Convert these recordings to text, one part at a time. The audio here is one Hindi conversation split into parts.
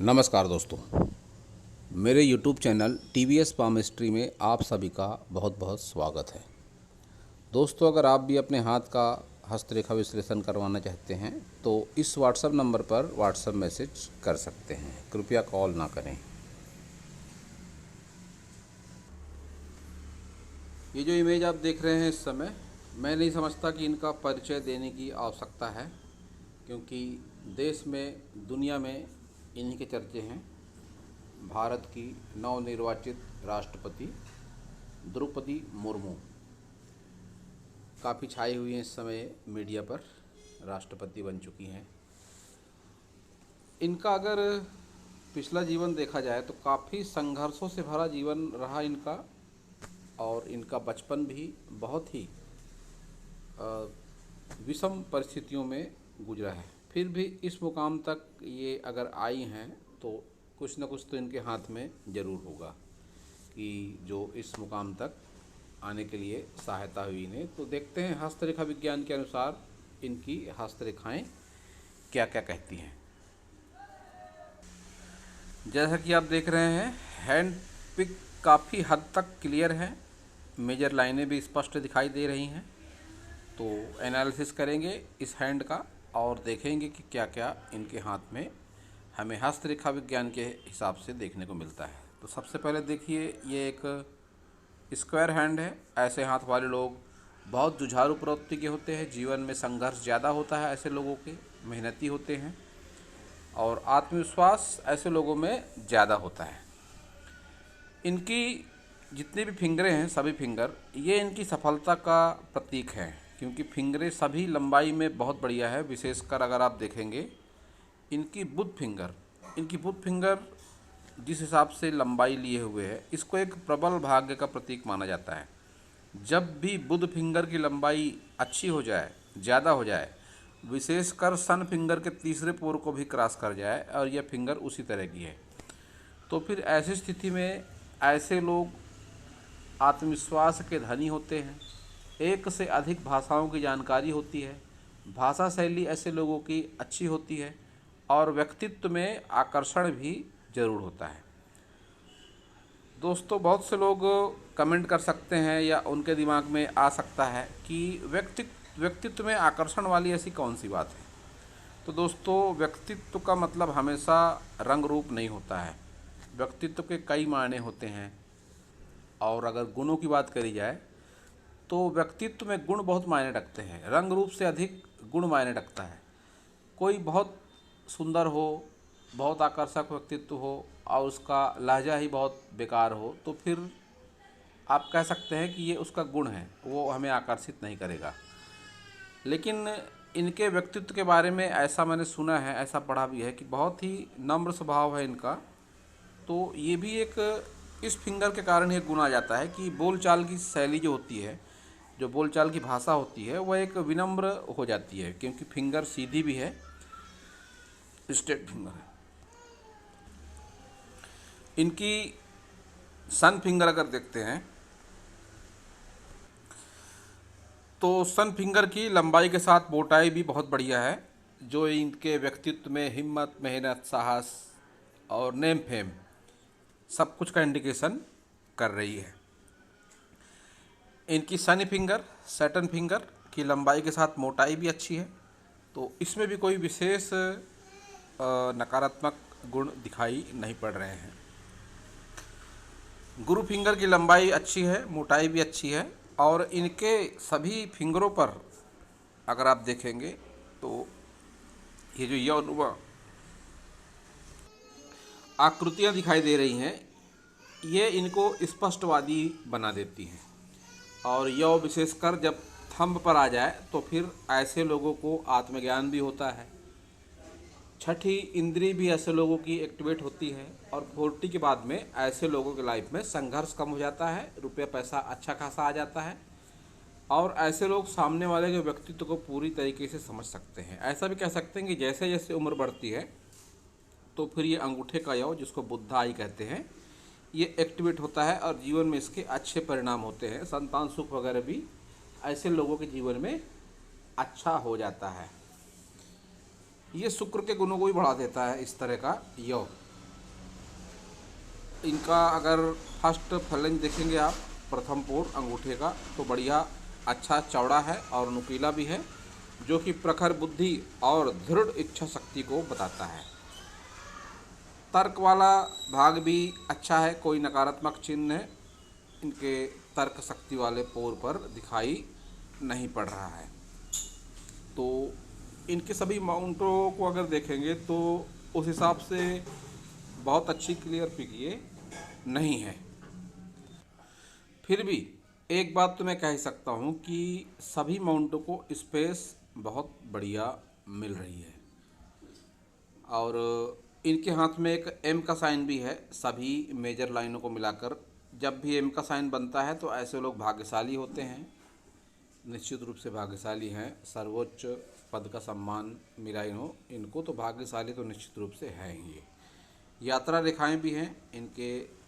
नमस्कार दोस्तों, मेरे YouTube चैनल TVS पामिस्ट्री में आप सभी का बहुत बहुत स्वागत है। दोस्तों, अगर आप भी अपने हाथ का हस्तरेखा विश्लेषण करवाना चाहते हैं तो इस व्हाट्सएप नंबर पर व्हाट्सएप मैसेज कर सकते हैं, कृपया कॉल ना करें। ये जो इमेज आप देख रहे हैं इस समय, मैं नहीं समझता कि इनका परिचय देने की आवश्यकता है, क्योंकि देश में, दुनिया में इन्हीं के चर्चे हैं। भारत की नवनिर्वाचित राष्ट्रपति द्रौपदी मुर्मू काफ़ी छाई हुई हैं इस समय मीडिया पर, राष्ट्रपति बन चुकी हैं। इनका अगर पिछला जीवन देखा जाए तो काफ़ी संघर्षों से भरा जीवन रहा इनका, और इनका बचपन भी बहुत ही विषम परिस्थितियों में गुजरा है। फिर भी इस मुकाम तक ये अगर आई हैं तो कुछ न कुछ तो इनके हाथ में ज़रूर होगा कि जो इस मुकाम तक आने के लिए सहायता हुई इन्हें। तो देखते हैं हस्तरेखा विज्ञान के अनुसार इनकी हस्तरेखाएं क्या क्या कहती हैं। जैसा कि आप देख रहे हैं, हैंड पिक काफ़ी हद तक क्लियर है, मेजर लाइनें भी स्पष्ट दिखाई दे रही हैं। तो एनालिसिस करेंगे इस हैंड का और देखेंगे कि क्या क्या इनके हाथ में हमें हस्तरेखा विज्ञान के हिसाब से देखने को मिलता है। तो सबसे पहले देखिए, ये एक स्क्वायर हैंड है। ऐसे हाथ वाले लोग बहुत जुझारू प्रवृत्ति के होते हैं, जीवन में संघर्ष ज़्यादा होता है, ऐसे लोगों के मेहनती होते हैं और आत्मविश्वास ऐसे लोगों में ज़्यादा होता है। इनकी जितनी भी फिंगरें हैं, सभी फिंगर, ये इनकी सफलता का प्रतीक है, क्योंकि फिंगरें सभी लंबाई में बहुत बढ़िया है। विशेषकर अगर आप देखेंगे इनकी बुध फिंगर जिस हिसाब से लंबाई लिए हुए है, इसको एक प्रबल भाग्य का प्रतीक माना जाता है। जब भी बुध फिंगर की लंबाई अच्छी हो जाए, ज़्यादा हो जाए, विशेषकर सन फिंगर के तीसरे पोर को भी क्रॉस कर जाए और यह फिंगर उसी तरह की है, तो फिर ऐसी स्थिति में ऐसे लोग आत्मविश्वास के धनी होते हैं। एक से अधिक भाषाओं की जानकारी होती है, भाषा शैली ऐसे लोगों की अच्छी होती है और व्यक्तित्व में आकर्षण भी ज़रूर होता है। दोस्तों, बहुत से लोग कमेंट कर सकते हैं या उनके दिमाग में आ सकता है कि व्यक्तित्व में आकर्षण वाली ऐसी कौन सी बात है। तो दोस्तों, व्यक्तित्व का मतलब हमेशा रंग रूप नहीं होता है। व्यक्तित्व के कई मायने होते हैं, और अगर गुणों की बात करी जाए तो व्यक्तित्व में गुण बहुत मायने रखते हैं, रंग रूप से अधिक गुण मायने रखता है। कोई बहुत सुंदर हो, बहुत आकर्षक व्यक्तित्व हो और उसका लहजा ही बहुत बेकार हो, तो फिर आप कह सकते हैं कि ये उसका गुण है, वो हमें आकर्षित नहीं करेगा। लेकिन इनके व्यक्तित्व के बारे में ऐसा मैंने सुना है, ऐसा पढ़ा भी है कि बहुत ही नम्र स्वभाव है इनका। तो ये भी एक इस फिंगर के कारण ये गुण आ जाता है कि बोलचाल की शैली जो होती है, जो बोलचाल की भाषा होती है, वह एक विनम्र हो जाती है, क्योंकि फिंगर सीधी भी है, स्ट्रेट फिंगर है। इनकी सन फिंगर अगर देखते हैं तो सन फिंगर की लंबाई के साथ मोटाई भी बहुत बढ़िया है, जो इनके व्यक्तित्व में हिम्मत, मेहनत, साहस और नेम फेम सब कुछ का इंडिकेशन कर रही है। इनकी सनी फिंगर, सैटर्न फिंगर की लंबाई के साथ मोटाई भी अच्छी है, तो इसमें भी कोई विशेष नकारात्मक गुण दिखाई नहीं पड़ रहे हैं। गुरु फिंगर की लंबाई अच्छी है, मोटाई भी अच्छी है, और इनके सभी फिंगरों पर अगर आप देखेंगे तो ये जो यौन आकृतियाँ दिखाई दे रही हैं, ये इनको स्पष्टवादी बना देती हैं। और यह विशेषकर जब थंब पर आ जाए तो फिर ऐसे लोगों को आत्मज्ञान भी होता है। छठी इंद्री भी ऐसे लोगों की एक्टिवेट होती है, और 40 के बाद में ऐसे लोगों के लाइफ में संघर्ष कम हो जाता है, रुपया पैसा अच्छा खासा आ जाता है, और ऐसे लोग सामने वाले के व्यक्तित्व को पूरी तरीके से समझ सकते हैं। ऐसा भी कह सकते हैं कि जैसे जैसे उम्र बढ़ती है तो फिर ये अंगूठे का योग, जिसको बुद्धा आई कहते हैं, ये एक्टिवेट होता है और जीवन में इसके अच्छे परिणाम होते हैं। संतान सुख वगैरह भी ऐसे लोगों के जीवन में अच्छा हो जाता है। ये शुक्र के गुणों को भी बढ़ा देता है। इस तरह का योग इनका अगर फर्स्ट फलंज देखेंगे आप, प्रथम पोर अंगूठे का, तो बढ़िया अच्छा चौड़ा है और नुकीला भी है, जो कि प्रखर बुद्धि और दृढ़ इच्छा शक्ति को बताता है। तर्क वाला भाग भी अच्छा है, कोई नकारात्मक चिन्ह इनके तर्क शक्ति वाले पोर पर दिखाई नहीं पड़ रहा है। तो इनके सभी माउंटों को अगर देखेंगे तो उस हिसाब से बहुत अच्छी क्लियर पिक ये नहीं है। फिर भी एक बात तो मैं कह सकता हूँ कि सभी माउंटों को स्पेस बहुत बढ़िया मिल रही है और इनके हाथ में एक एम का साइन भी है। सभी मेजर लाइनों को मिलाकर जब भी एम का साइन बनता है तो ऐसे लोग भाग्यशाली होते हैं, निश्चित रूप से भाग्यशाली हैं। सर्वोच्च पद का सम्मान मिला इनको, तो भाग्यशाली तो निश्चित रूप से है ही। ये यात्रा रेखाएं भी हैं इनके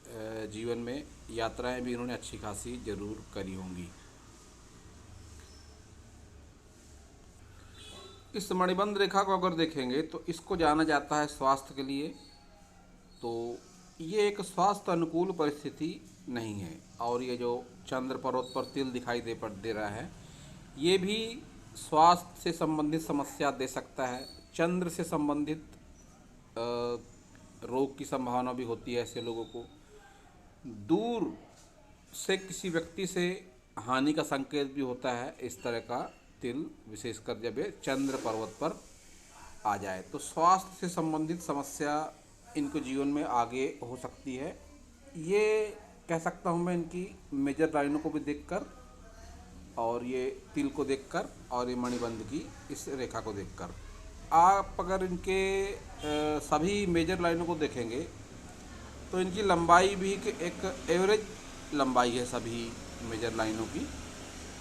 जीवन में, यात्राएं भी इन्होंने अच्छी खासी जरूर करी होंगी। इस मणिबंध रेखा को अगर देखेंगे तो इसको जाना जाता है स्वास्थ्य के लिए, तो ये एक स्वास्थ्य अनुकूल परिस्थिति नहीं है। और ये जो चंद्र पर्वत पर तिल दिखाई दे रहा है, ये भी स्वास्थ्य से संबंधित समस्या दे सकता है। चंद्र से संबंधित रोग की संभावना भी होती है ऐसे लोगों को। दूर से किसी व्यक्ति से हानि का संकेत भी होता है इस तरह का तिल, विशेषकर जब ये चंद्र पर्वत पर आ जाए। तो स्वास्थ्य से संबंधित समस्या इनको जीवन में आगे हो सकती है। ये कह सकता हूँ मैं इनकी मेजर लाइनों को भी देखकर और ये तिल को देखकर और ये मणिबंध की इस रेखा को देखकर। आप अगर इनके सभी मेजर लाइनों को देखेंगे तो इनकी लंबाई भी एक एवरेज लंबाई है सभी मेजर लाइनों की।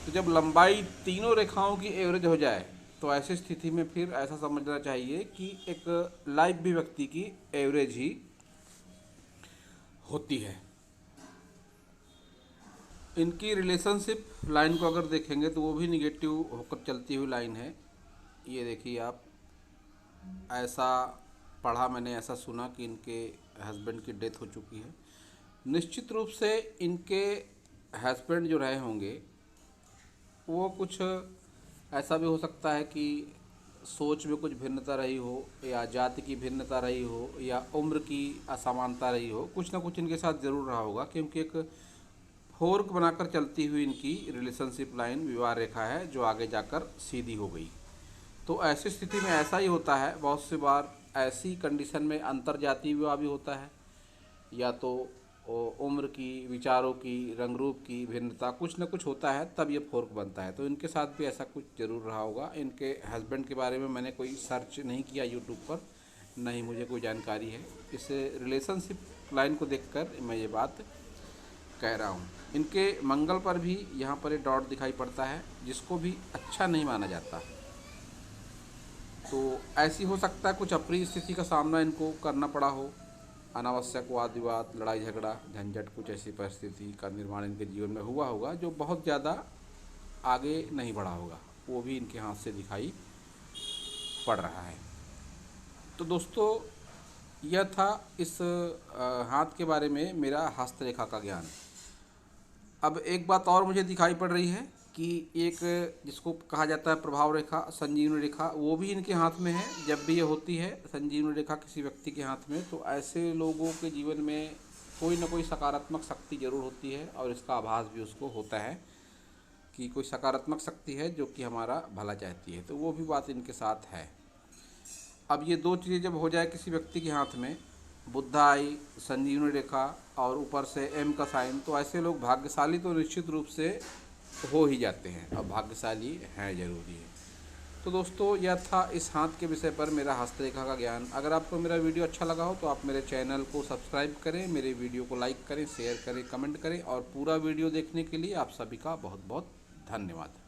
तो जब लंबाई तीनों रेखाओं की एवरेज हो जाए तो ऐसी स्थिति में फिर ऐसा समझना चाहिए कि एक लाइफ भी व्यक्ति की एवरेज ही होती है। इनकी रिलेशनशिप लाइन को अगर देखेंगे तो वो भी निगेटिव होकर चलती हुई लाइन है। ये देखिए आप, ऐसा पढ़ा मैंने, ऐसा सुना कि इनके हस्बैंड की डेथ हो चुकी है। निश्चित रूप से इनके हस्बैंड जो रहे होंगे वो कुछ ऐसा भी हो सकता है कि सोच में कुछ भिन्नता रही हो, या जाति की भिन्नता रही हो, या उम्र की असमानता रही हो। कुछ ना कुछ इनके साथ ज़रूर रहा होगा, क्योंकि एक फोर्क बनाकर चलती हुई इनकी रिलेशनशिप लाइन विवाह रेखा है जो आगे जाकर सीधी हो गई। तो ऐसी स्थिति में ऐसा ही होता है, बहुत सी बार ऐसी कंडीशन में अंतर जातीय विवाह भी होता है, या तो उम्र की, विचारों की, रंग रूप की भिन्नता, कुछ न कुछ होता है, तब ये फोर्क बनता है। तो इनके साथ भी ऐसा कुछ ज़रूर रहा होगा। इनके हस्बैंड के बारे में मैंने कोई सर्च नहीं किया यूट्यूब पर, नहीं मुझे कोई जानकारी है। इस रिलेशनशिप लाइन को देखकर मैं ये बात कह रहा हूँ। इनके मंगल पर भी यहाँ पर एक डॉट दिखाई पड़ता है, जिसको भी अच्छा नहीं माना जाता। तो ऐसी हो सकता है कुछ अप्रिय स्थिति का सामना इनको करना पड़ा हो, अनावश्यक वाद विवाद, लड़ाई झगड़ा, झंझट, कुछ ऐसी परिस्थिति का निर्माण इनके जीवन में हुआ होगा जो बहुत ज़्यादा आगे नहीं बढ़ा होगा, वो भी इनके हाथ से दिखाई पड़ रहा है। तो दोस्तों, यह था इस हाथ के बारे में मेरा हस्तरेखा का ज्ञान। अब एक बात और मुझे दिखाई पड़ रही है कि एक जिसको कहा जाता है प्रभाव रेखा, संजीवनी रेखा, वो भी इनके हाथ में है। जब भी ये होती है संजीवनी रेखा किसी व्यक्ति के हाथ में, तो ऐसे लोगों के जीवन में कोई ना कोई सकारात्मक शक्ति जरूर होती है, और इसका आभास भी उसको होता है कि कोई सकारात्मक शक्ति है जो कि हमारा भला चाहती है। तो वो भी बात इनके साथ है। अब ये दो चीज़ें जब हो जाए किसी व्यक्ति के हाथ में, बुद्धा आई, संजीवनी रेखा और ऊपर से एम का साइन, तो ऐसे लोग भाग्यशाली तो निश्चित रूप से हो ही जाते हैं, और भाग्यशाली हैं जरूरी है। तो दोस्तों, यह था इस हाथ के विषय पर मेरा हस्तरेखा का ज्ञान। अगर आपको मेरा वीडियो अच्छा लगा हो तो आप मेरे चैनल को सब्सक्राइब करें, मेरे वीडियो को लाइक करें, शेयर करें, कमेंट करें, और पूरा वीडियो देखने के लिए आप सभी का बहुत बहुत धन्यवाद।